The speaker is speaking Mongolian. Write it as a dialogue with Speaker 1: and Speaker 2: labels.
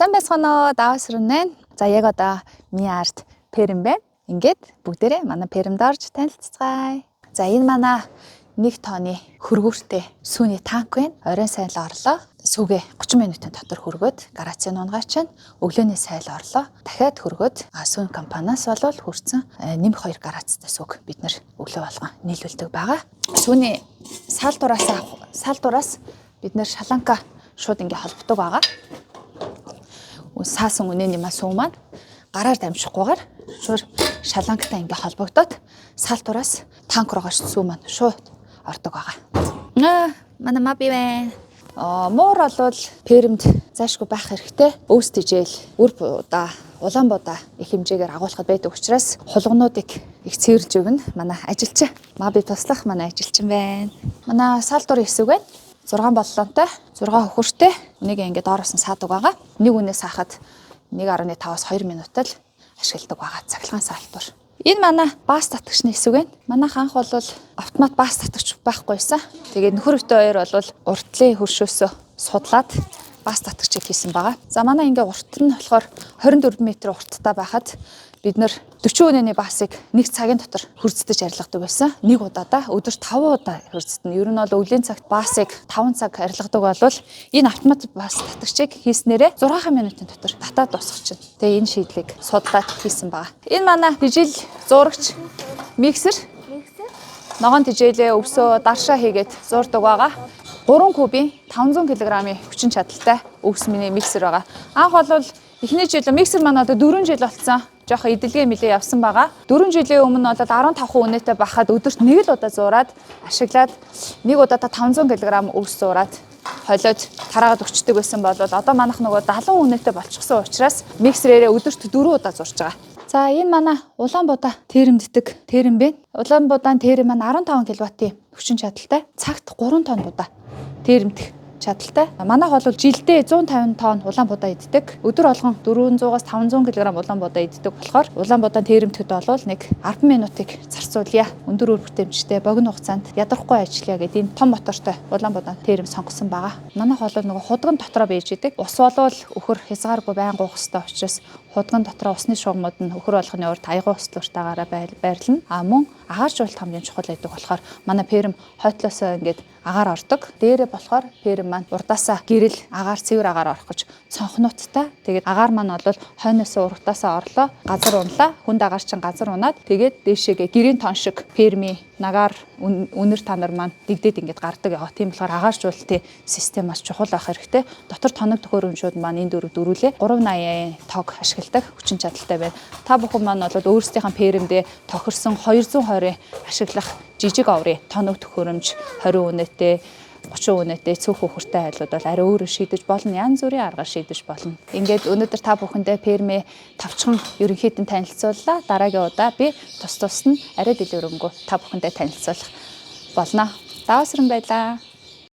Speaker 1: Сайн байцгаана уу? Даавсрын байна. За яг одоо миний арт перм байна. Ингээд бүгдээрээ манай пермд орж танилццгаая. За энэ манай 1 тонны хөргөөртэй сүүний танк байна. Оройн сайн л орлоо. Сүүгээ 30 минутын дотор хөргөөд гарацын унгаа чинь өглөөний сайл орлоо. Дахиад хөргөөд сүүн компаниас болвол хүрсэн нэмэх 2 гарацтай сүүг бид нэр өглөө болгон нийлүүлдэг байгаа. Сүүний салдуураас бид нэр шаланка шууд ингээ холбдог байгаа. Саасан үнэний мас сүү маань гараар дамжихгүйгээр шууд шалангатай ингээ холбогдоод салдуураас танк руугаа сүү маань шууд ордог байгаа. Манай маби байна. Муур болвол пермд заашгүй байх хэрэгтэй. Өөс тижэл, үр буудаа, улаан буудаа их хэмжээгээр агуулхад байдаг учраас хулгунуудыг их цэвэрлж өгнө. Манай ажилчин маби туслах манай ажилчин байна. Манай салдуурын хэсэг байна. 6 боллонтой, 6 хөхөртэй. Энийг ингээд доороос нь саадаг байгаа. Нэг үнээс хаахад 1.5-аас 2 минутад л ашигладаг байгаа. Цахилгаан салбар. Энэ манай баас татагчны хэсэг байна. Манайх анх бол автомат баас татагч байхгүйсэн. Тэгээд нөхөр өтөө хоёр бол уртлын хөршөөсөө судлаад баас татагчийг хийсэн байгаа. За манай ингээ урт нь болохоор 24 м урттай байхад бид нэр 40 үнэний баасыг 1 цагийн дотор хөрцдөж арилгадаг байсан. Нэг удаадаа өдөрт 5 удаа хөрцдөн. Ер нь бол өглөөний цагт баасыг 5 цаг арилгадаг болвол энэ автомат баас татагчийг хийснээрээ 6 минутын дотор татаад дуусгачихна. Тэгээ энэ шийдлийг судлаад хийсэн байгаа. Энэ манай дижил зурагч миксер. Ногоон дижилээ өвсөө даршаа хийгээд зурдаг байгаа. 3 кубын 500 кг-ийн хүчин чадалтай өвс миний миксер байгаа. Анх бол эхний жил миксер маань одоо 4 жил болсон. Жохон эдэлгээ мэлээ явсан байгаа. 4 жилийн өмнө бол 15 үнэтэй байхад өдөрт нэг л удаа зураад ашиглаад нэг удаадаа 500 кг өвс зураад холиод тараагаад өчтдөг байсан бол одоо манайх нөгөө 70 үнэтэй болчихсон учраас миксерээрээ өдөрт 4 удаа зурж байгаа. За энэ манай улаан буудаа терэмддэг терэм бэ. Улаан будаан терэм маань 15 кВт-ийн хүчин чадалтай. Цагт 3 тонн будаа терэмдэх чадалтай. Манайх бол жилдээ 150 тонн улаан будаа иддэг. Өдөр болгон 400-аас 500 кг улаан будаа иддэг болохоор улаан будаан терэмдэхэд бол нэг 10 минутыг зарцуулъя. Өндөр үр бүтээмжтэй богино хугацаанд ядрахгүй ажиллая гэдэг энэ том мотортой улаан будаан терэм сонгосон байгаа. Манайх бол нөгөө худган дотроо бийж идэг. Ус болвол өхөр хязгааргүй байнга уух хэрэгтэй учраас худган дотроо усны шугамуд нь өхөр болгоны урд аягүй услууртаагаараа байрлана. Мөн агааржуулалт хамгийн чухал байдаг болохоор манай перм хойтлоосоо ингээд агаар ордог. Дээрээ болохоор перм маань урдаасаа гэрэл агаар цэвэр агаар орох гэж цонхнууттай. Тэгээд агаар маань бол хойноосоо уртаасаа орлоо. Газар унлаа. Хүнд агаар чин газар унаад тэгээд дээшээгээ гэрийн тон шиг перми нагаар үнэр танар маань дэгдээд ингээд гардаг яваа. Тийм болохоор агааржуулалтын системаас чухал байх хэрэгтэй. Дотор тоног төхөөрөмжүүд маань энэ дөрөв дөрвөлээ 380 тог ашигладаг хүчин чадалтай байна. Та бүхэн маань бол өөрсдийнхээ пермдээ тохирсон 220 ашиглах жижиг оврын тоног төхөөрөмж 20 үнэтэй 30 үнэтэй цөөх хөхөртэй айлууд бол арай өөрөөр шийдэж болно. Янз бүрийн аргаар шийдэж болно. Ингээд өнөөдөр та бүхэндээ пермээ тавчхан ерөнхийдэн танилцууллаа. Дараагийн удаа би тус нь арай дэлгэрэнгүй та бүхэндээ танилцуулах болно. Даавсран байлаа.